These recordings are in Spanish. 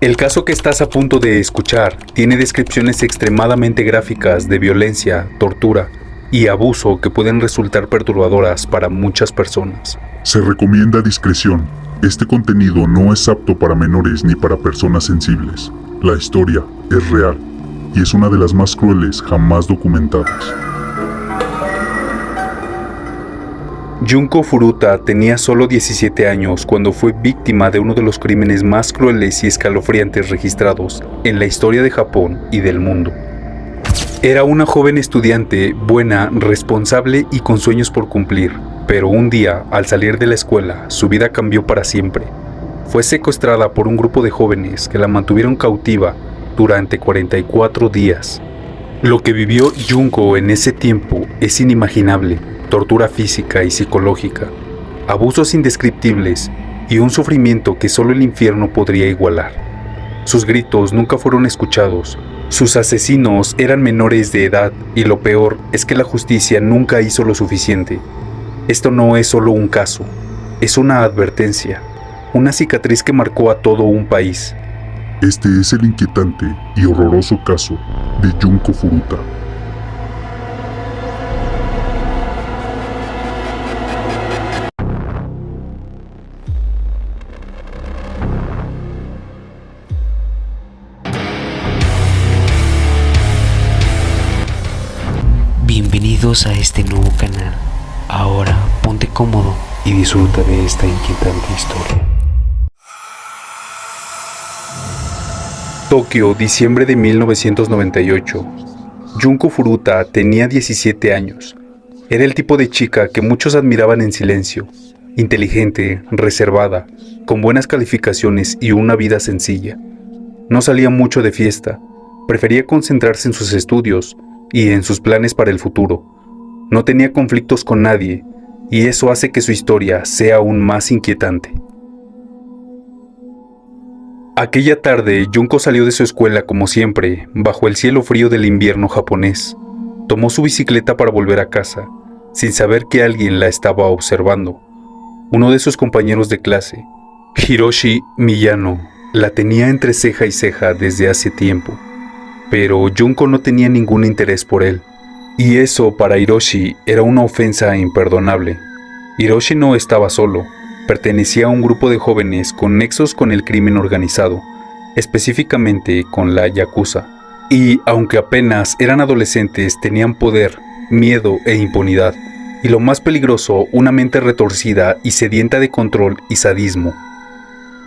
El caso que estás a punto de escuchar tiene descripciones extremadamente gráficas de violencia, tortura y abuso que pueden resultar perturbadoras para muchas personas. Se recomienda discreción. Este contenido no es apto para menores ni para personas sensibles. La historia es real y es una de las más crueles jamás documentadas. Junko Furuta tenía solo 17 años cuando fue víctima de uno de los crímenes más crueles y escalofriantes registrados en la historia de Japón y del mundo. Era una joven estudiante, buena, responsable y con sueños por cumplir, pero un día, al salir de la escuela, su vida cambió para siempre. Fue secuestrada por un grupo de jóvenes que la mantuvieron cautiva durante 44 días. Lo que vivió Junko en ese tiempo es inimaginable. Tortura física y psicológica, abusos indescriptibles y un sufrimiento que solo el infierno podría igualar. Sus gritos nunca fueron escuchados, sus asesinos eran menores de edad y lo peor es que la justicia nunca hizo lo suficiente. Esto no es solo un caso, es una advertencia, una cicatriz que marcó a todo un país. Este es el inquietante y horroroso caso de Junko Furuta. Bienvenidos a este nuevo canal. Ahora ponte cómodo y disfruta de esta inquietante historia. Tokio, diciembre de 1998. Junko Furuta tenía 17 años. Era el tipo de chica que muchos admiraban en silencio, inteligente, reservada, con buenas calificaciones y una vida sencilla. No salía mucho de fiesta, prefería concentrarse en sus estudios y en sus planes para el futuro. No tenía conflictos con nadie, y eso hace que su historia sea aún más inquietante. Aquella tarde, Junko salió de su escuela como siempre, bajo el cielo frío del invierno japonés. Tomó su bicicleta para volver a casa, sin saber que alguien la estaba observando. Uno de sus compañeros de clase, Hiroshi Miyano, la tenía entre ceja y ceja desde hace tiempo. Pero Junko no tenía ningún interés por él, y eso para Hiroshi era una ofensa imperdonable. Hiroshi no estaba solo, pertenecía a un grupo de jóvenes con nexos con el crimen organizado, específicamente con la Yakuza, y aunque apenas eran adolescentes tenían poder, miedo e impunidad, y lo más peligroso, una mente retorcida y sedienta de control y sadismo.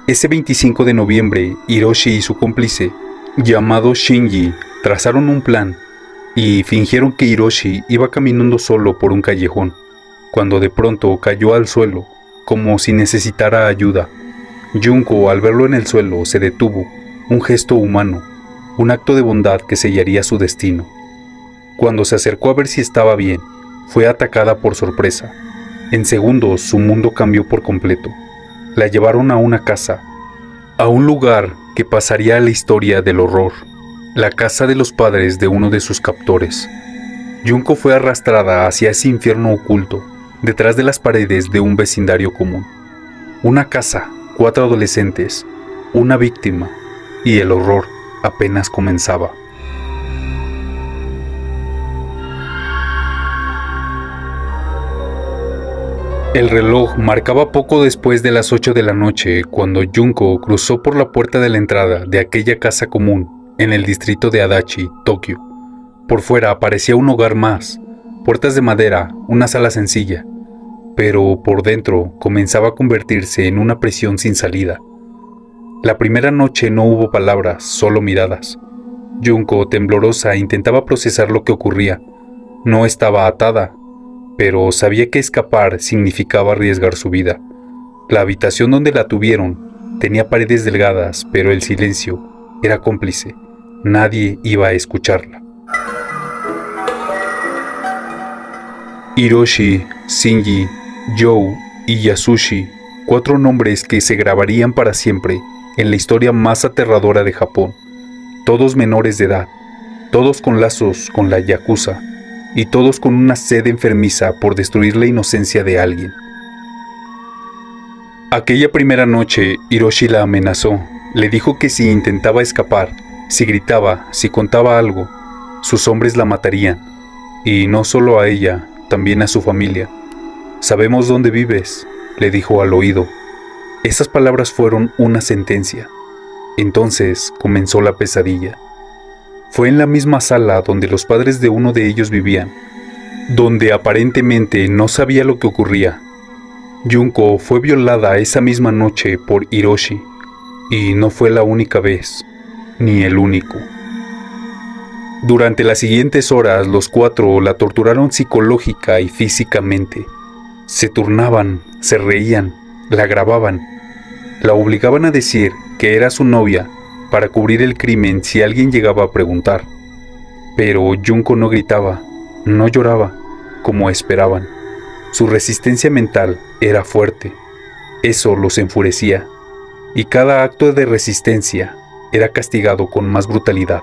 Ese 25 de noviembre, Hiroshi y su cómplice, llamado Shinji, trazaron un plan y fingieron que Hiroshi iba caminando solo por un callejón, cuando de pronto cayó al suelo, como si necesitara ayuda. Junko, al verlo en el suelo, se detuvo, un gesto humano, un acto de bondad que sellaría su destino. Cuando se acercó a ver si estaba bien, fue atacada por sorpresa. En segundos su mundo cambió por completo. La llevaron a una casa, a un lugar que pasaría a la historia del horror, la casa de los padres de uno de sus captores. Junko fue arrastrada hacia ese infierno oculto, detrás de las paredes de un vecindario común. Una casa, 4 adolescentes, una víctima, y el horror apenas comenzaba. El reloj marcaba poco después de las 8 de la noche cuando Junko cruzó por la puerta de la entrada de aquella casa común en el distrito de Adachi, Tokio. Por fuera parecía un hogar más, puertas de madera, una sala sencilla, pero por dentro comenzaba a convertirse en una prisión sin salida. La primera noche no hubo palabras, solo miradas. Junko, temblorosa, intentaba procesar lo que ocurría. No estaba atada, pero sabía que escapar significaba arriesgar su vida. La habitación donde la tuvieron tenía paredes delgadas, pero el silencio era cómplice. Nadie iba a escucharla. Hiroshi, Shinji, Joe y Yasushi, 4 nombres que se grabarían para siempre en la historia más aterradora de Japón. Todos menores de edad, todos con lazos con la Yakuza, y todos con una sed enfermiza por destruir la inocencia de alguien. Aquella primera noche, Hiroshi la amenazó, Le dijo que si intentaba escapar, si gritaba, si contaba algo, sus hombres la matarían. Y no solo a ella, también a su familia. «Sabemos dónde vives», le dijo al oído. Esas palabras fueron una sentencia. Entonces comenzó la pesadilla. Fue en la misma sala donde los padres de uno de ellos vivían, donde aparentemente no sabía lo que ocurría. Junko fue violada esa misma noche por Hiroshi, y no fue la única vez, ni el único. Durante las siguientes horas, los cuatro la torturaron psicológica y físicamente. Se turnaban, se reían, la grababan, la obligaban a decir que era su novia para cubrir el crimen si alguien llegaba a preguntar. Pero Junko no gritaba, no lloraba, como esperaban. Su resistencia mental era fuerte. Eso los enfurecía, y cada acto de resistencia era castigado con más brutalidad.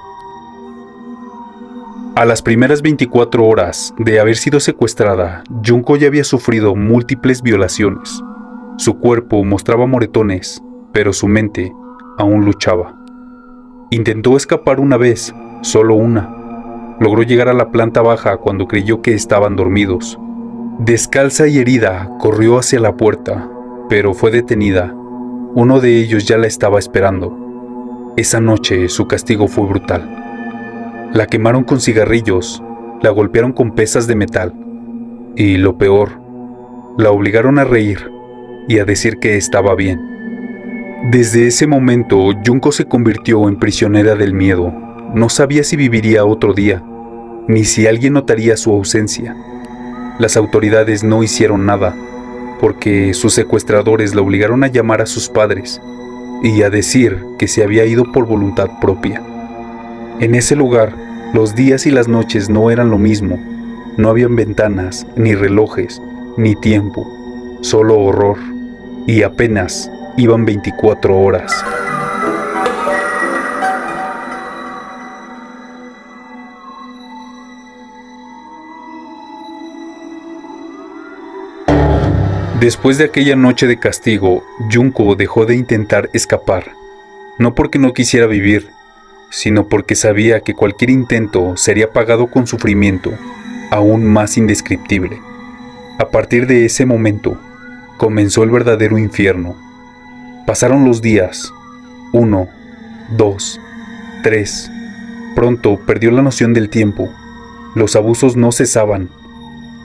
A las primeras 24 horas de haber sido secuestrada, Junko ya había sufrido múltiples violaciones. Su cuerpo mostraba moretones, pero su mente aún luchaba. Intentó escapar una vez, solo una. Logró llegar a la planta baja cuando creyó que estaban dormidos. Descalza y herida, corrió hacia la puerta, pero fue detenida. Uno de ellos ya la estaba esperando. Esa noche su castigo fue brutal. La quemaron con cigarrillos, la golpearon con pesas de metal y, lo peor, la obligaron a reír y a decir que estaba bien. Desde ese momento, Junko se convirtió en prisionera del miedo. No sabía si viviría otro día, ni si alguien notaría su ausencia. Las autoridades no hicieron nada, porque sus secuestradores la obligaron a llamar a sus padres y a decir que se había ido por voluntad propia. En ese lugar, los días y las noches no eran lo mismo. No habían ventanas, ni relojes, ni tiempo, solo horror. Y apenas iban 24 horas. Después de aquella noche de castigo, Junko dejó de intentar escapar. No porque no quisiera vivir, sino porque sabía que cualquier intento sería pagado con sufrimiento aún más indescriptible. A partir de ese momento, comenzó el verdadero infierno. Pasaron los días, 1, 2, 3. Pronto perdió la noción del tiempo. Los abusos no cesaban.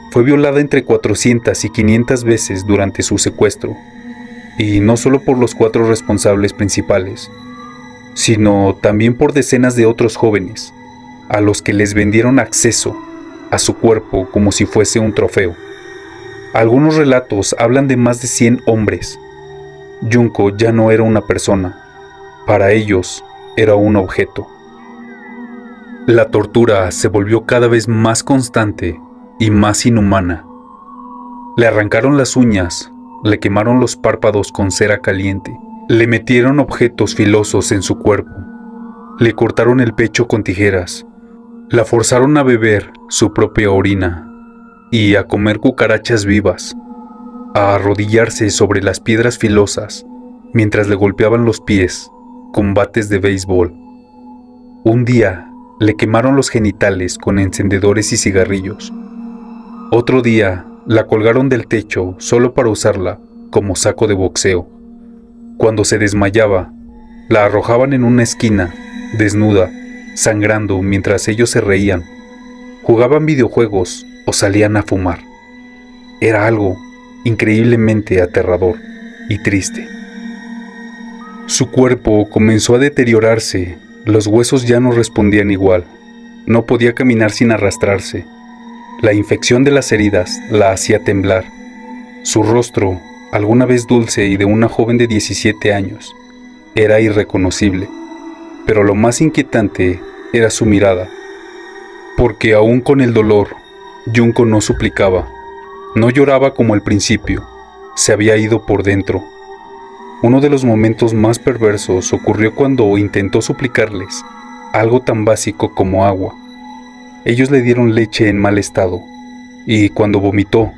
Fue violada entre 400 y 500 veces durante su secuestro, y no solo por los 4 responsables principales, sino también por decenas de otros jóvenes, a los que les vendieron acceso a su cuerpo como si fuese un trofeo. Algunos relatos hablan de más de 100 hombres. Junko ya no era una persona, para ellos era un objeto. La tortura se volvió cada vez más constante y más inhumana. Le arrancaron las uñas, le quemaron los párpados con cera caliente, le metieron objetos filosos en su cuerpo, le cortaron el pecho con tijeras, la forzaron a beber su propia orina y a comer cucarachas vivas, a arrodillarse sobre las piedras filosas mientras le golpeaban los pies con bates de béisbol. Un día le quemaron los genitales con encendedores y cigarrillos. Otro día la colgaron del techo solo para usarla como saco de boxeo. Cuando se desmayaba, la arrojaban en una esquina, desnuda, sangrando mientras ellos se reían, jugaban videojuegos o salían a fumar. Era algo increíblemente aterrador y triste. Su cuerpo comenzó a deteriorarse, los huesos ya no respondían igual, no podía caminar sin arrastrarse. La infección de las heridas la hacía temblar. Su rostro, alguna vez dulce y de una joven de 17 años, era irreconocible, pero lo más inquietante era su mirada, porque aún con el dolor, Junko no suplicaba, no lloraba como al principio, se había ido por dentro. Uno de los momentos más perversos ocurrió cuando intentó suplicarles algo tan básico como agua. Ellos le dieron leche en mal estado, y cuando vomitó,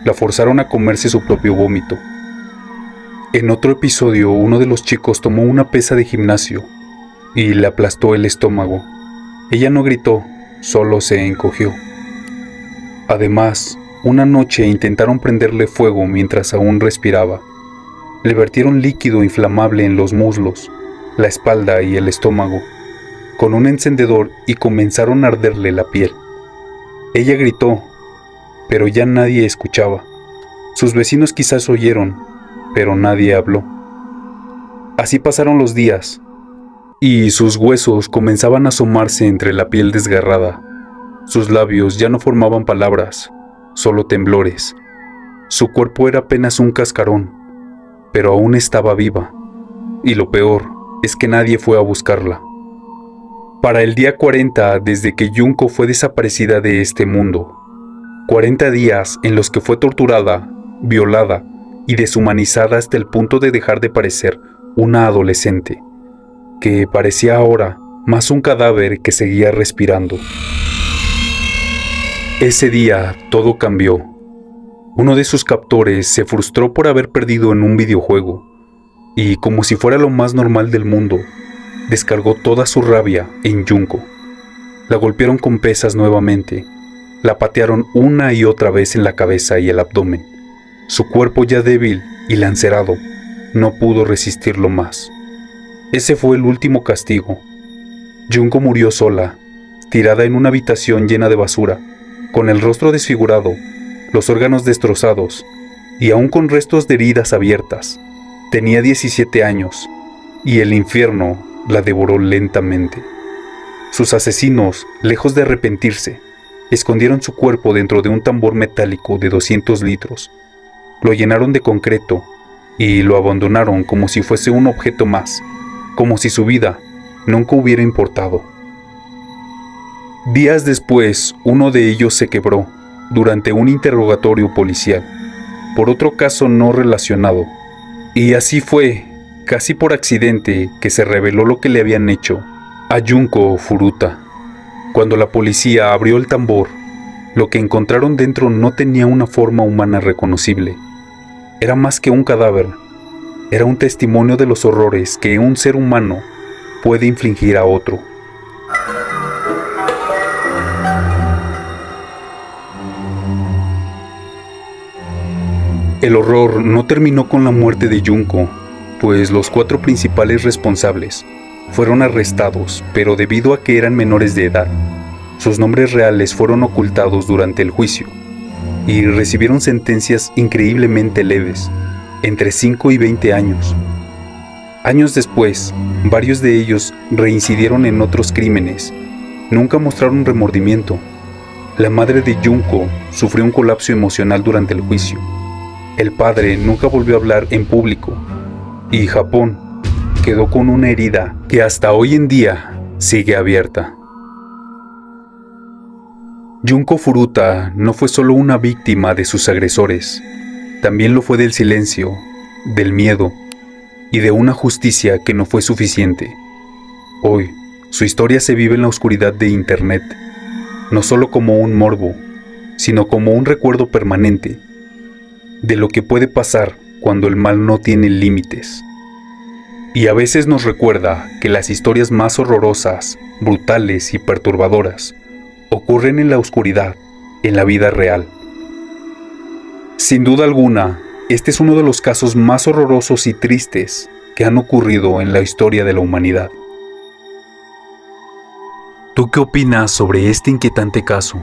la forzaron a comerse su propio vómito. En otro episodio, uno de los chicos tomó una pesa de gimnasio y le aplastó el estómago. Ella no gritó, solo se encogió. Además, una noche intentaron prenderle fuego mientras aún respiraba. Le vertieron líquido inflamable en los muslos, la espalda y el estómago, con un encendedor y comenzaron a arderle la piel. Ella gritó, pero ya nadie escuchaba. Sus vecinos quizás oyeron, pero nadie habló. Así pasaron los días, y sus huesos comenzaban a asomarse entre la piel desgarrada. Sus labios ya no formaban palabras, solo temblores. Su cuerpo era apenas un cascarón, pero aún estaba viva, y lo peor es que nadie fue a buscarla. Para el día 40 desde que Junko fue desaparecida de este mundo, 40 días en los que fue torturada, violada y deshumanizada hasta el punto de dejar de parecer una adolescente, que parecía ahora más un cadáver que seguía respirando. Ese día todo cambió. Uno de sus captores se frustró por haber perdido en un videojuego y, como si fuera lo más normal del mundo, descargó toda su rabia en Junko. La golpearon con pesas nuevamente, la patearon una y otra vez en la cabeza y el abdomen. Su cuerpo ya débil y lacerado no pudo resistirlo más. Ese fue el último castigo. Junko murió sola, tirada en una habitación llena de basura, con el rostro desfigurado, los órganos destrozados y aún con restos de heridas abiertas. Tenía 17 años y el infierno la devoró lentamente. Sus asesinos, lejos de arrepentirse, escondieron su cuerpo dentro de un tambor metálico de 200 litros. Lo llenaron de concreto y lo abandonaron como si fuese un objeto más, como si su vida nunca hubiera importado. Días después, uno de ellos se quebró durante un interrogatorio policial por otro caso no relacionado, y así fue, casi por accidente, que se reveló lo que le habían hecho a Junko Furuta. Cuando la policía abrió el tambor, lo que encontraron dentro no tenía una forma humana reconocible. Era más que un cadáver, era un testimonio de los horrores que un ser humano puede infligir a otro. El horror no terminó con la muerte de Junko, pues los 4 principales responsables fueron arrestados, pero debido a que eran menores de edad, sus nombres reales fueron ocultados durante el juicio y recibieron sentencias increíblemente leves, entre 5 y 20 años. Años después, varios de ellos reincidieron en otros crímenes. Nunca mostraron remordimiento. La madre de Junko sufrió un colapso emocional durante el juicio. El padre nunca volvió a hablar en público, y Japón quedó con una herida que hasta hoy en día sigue abierta. Junko Furuta no fue solo una víctima de sus agresores, también lo fue del silencio, del miedo y de una justicia que no fue suficiente. Hoy, su historia se vive en la oscuridad de Internet, no solo como un morbo, sino como un recuerdo permanente de lo que puede pasar cuando el mal no tiene límites. Y a veces nos recuerda que las historias más horrorosas, brutales y perturbadoras ocurren en la oscuridad, en la vida real. Sin duda alguna, este es uno de los casos más horrorosos y tristes que han ocurrido en la historia de la humanidad. ¿Tú qué opinas sobre este inquietante caso?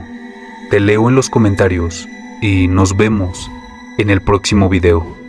Te leo en los comentarios y nos vemos en el próximo video.